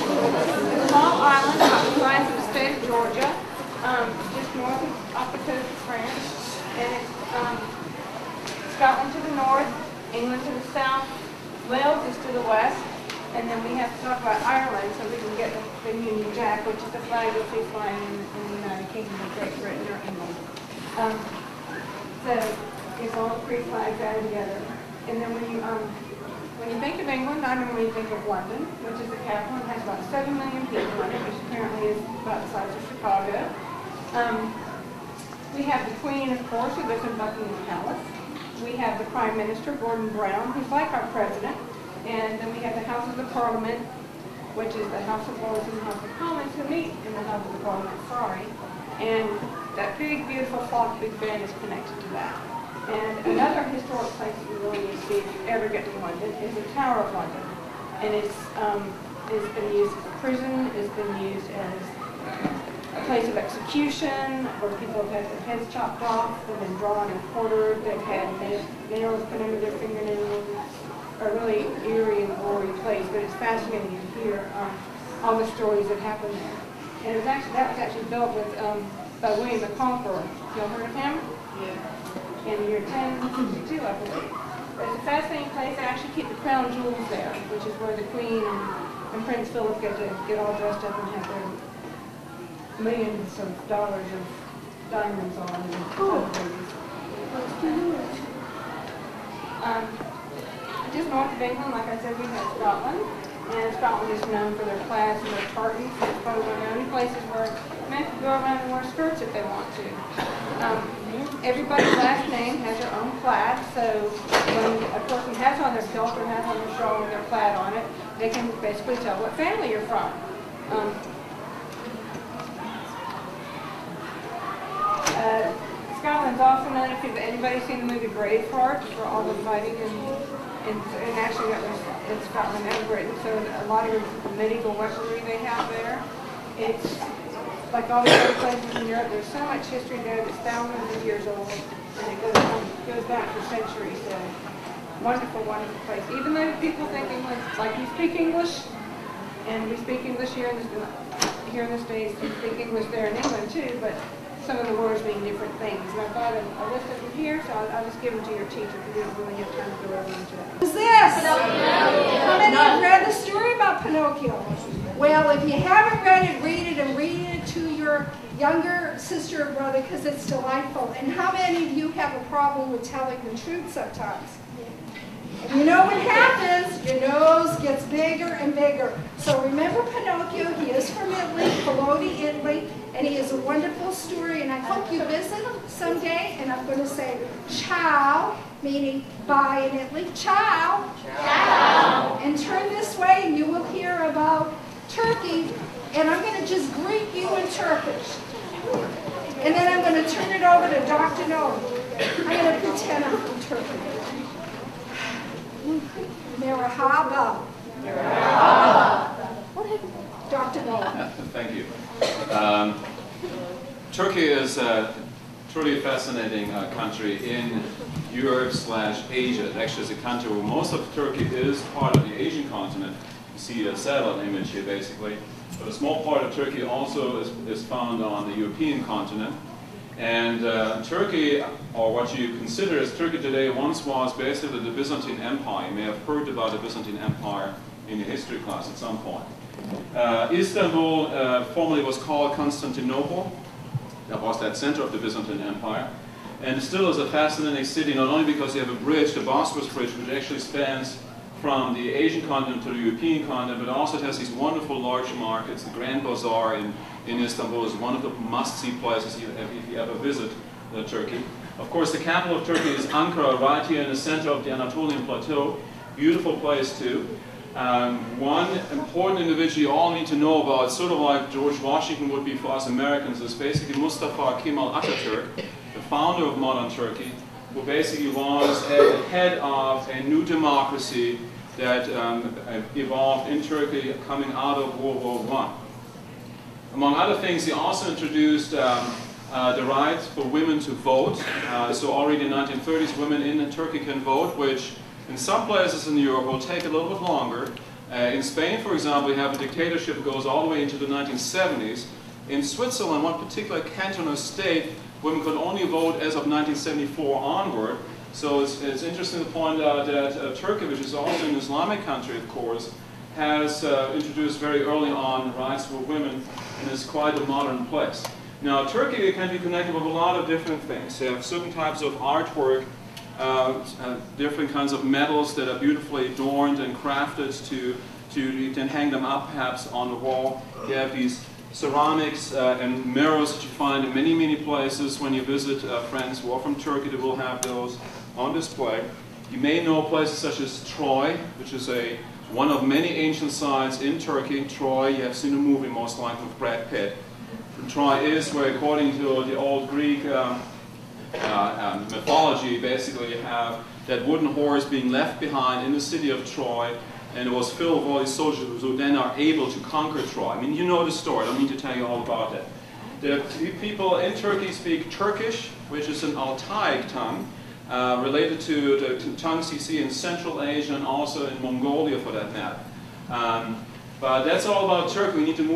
a small island off the size of the state of Georgia, just north off the coast of France. And it's Scotland to the north, England to the south, Wales is to the west, and then we have to talk about Ireland so we can get the Union Jack, which is the flag that we fly in the United Kingdom of Great Britain or England. So it's all three flags added together. And then when you think of England, I normally think of London, which is the capital and has about 7 million people in it, which apparently is about the size of Chicago. We have the Queen, of course, who lives in Buckingham Palace. We have the Prime Minister, Gordon Brown, who's like our president. And then we have the Houses of Parliament, which is the House of Lords and the House of Commons, who meet in the House of Parliament, And that big, beautiful clock, Big Ben, is connected to that. And another historic place that you really need to see if you ever get to London is the Tower of London. And it's been used as a prison, it's been used as a place of execution, where people have had their heads chopped off, they've been drawn and quartered, they've had nails put under their fingernails. A really eerie and gory place, but it's fascinating to hear all the stories that happened there. And that was actually built with by William the Conqueror. Y'all heard of him? Yeah. In the year 1062, I believe. But it's a fascinating place. They actually keep the crown jewels there, which is where the Queen and Prince Philip get all dressed up and have their millions of dollars of diamonds on and other things. Just north of England, like I said, we have Scotland. And Scotland is known for their plaids and their tartans. It's probably one of the only places where men can go around and wear skirts if they want to. Everybody's last name has their own plaid, so when a person has on their kilt or has on their shawl with their plaid on it, they can basically tell what family you're from. Scotland's also known, if anybody's seen the movie Braveheart, for all the fighting and actually that was in Scotland and Britain, so a lot of the medieval weaponry they have there. It's like all the other places in Europe, there's so much history there that's thousands of years old, and it goes back for centuries. So wonderful, wonderful place. Even though people think English, like you speak English, and we speak English here in the States, you speak English there in England too, but some of the words mean different things. And I thought I listed them here, so I'll just give them to your teacher because we don't really have time to go over into that. Who's this? Pinocchio. How many have read the story about Pinocchio? Well, if you haven't read it and read it to your younger sister or brother because it's delightful. And how many of you have a problem with telling the truth sometimes? And you know what happens? Your nose gets bigger and bigger. So remember Pinocchio, he is from Italy, Bologna, Italy, and he is a wonderful story, and I hope you visit him someday, and I'm going to say ciao, meaning bye in Italy, ciao. Ciao. And turn this way and you will hear about Turkey, and I'm going to just greet you in Turkish. And then I'm going to turn it over to Dr. Noel. I'm going to pretend I'm from Turkey. Merhaba. Merhaba. Dr. Noel. Thank you. Turkey is a truly fascinating country in Europe/Asia. It actually is a country where most of Turkey is part of the Asian continent. You see a satellite image here basically. But a small part of Turkey also is found on the European continent. And Turkey, or what you consider as Turkey today, once was basically the Byzantine Empire. You may have heard about the Byzantine Empire in your history class at some point. Istanbul formerly was called Constantinople. That was that center of the Byzantine Empire. And still is a fascinating city, not only because you have a bridge, the Bosphorus Bridge, which actually spans from the Asian continent to the European continent, but also it has these wonderful large markets. The Grand Bazaar in Istanbul is one of the must-see places if you ever visit Turkey. Of course, the capital of Turkey is Ankara, right here in the center of the Anatolian Plateau. Beautiful place too. One important individual you all need to know about, sort of like George Washington would be for us Americans, is basically Mustafa Kemal Atatürk, the founder of modern Turkey, who basically was at the head of a new democracy that evolved in Turkey coming out of World War I. Among other things, he also introduced the right for women to vote. So already in the 1930s, women in Turkey can vote, which in some places in Europe will take a little bit longer, In Spain, for example, we have a dictatorship that goes all the way into the 1970s. In Switzerland, one particular canton or state, women could only vote as of 1974 onward. So it's interesting to point out that Turkey, which is also an Islamic country, of course, has introduced very early on rights for women, and is quite a modern place. Now, Turkey can be connected with a lot of different things. They have certain types of artwork, different kinds of medals that are beautifully adorned and crafted you can hang them up perhaps on the wall. You have these ceramics and mirrors that you find in many, many places. When you visit friends who are from Turkey, they will have those on display. You may know places such as Troy, which is one of many ancient sites in Turkey. Troy, you have seen a movie most likely with Brad Pitt. And Troy is where, according to the old Greek mythology, basically you have that wooden horse being left behind in the city of Troy, and it was filled with all these soldiers who then are able to conquer Troy. I mean, you know the story. I don't need to tell you all about it. The people in Turkey speak Turkish, which is an Altaic tongue, related to the tongues you see in Central Asia and also in Mongolia, for that matter. But that's all about Turkey. We need to move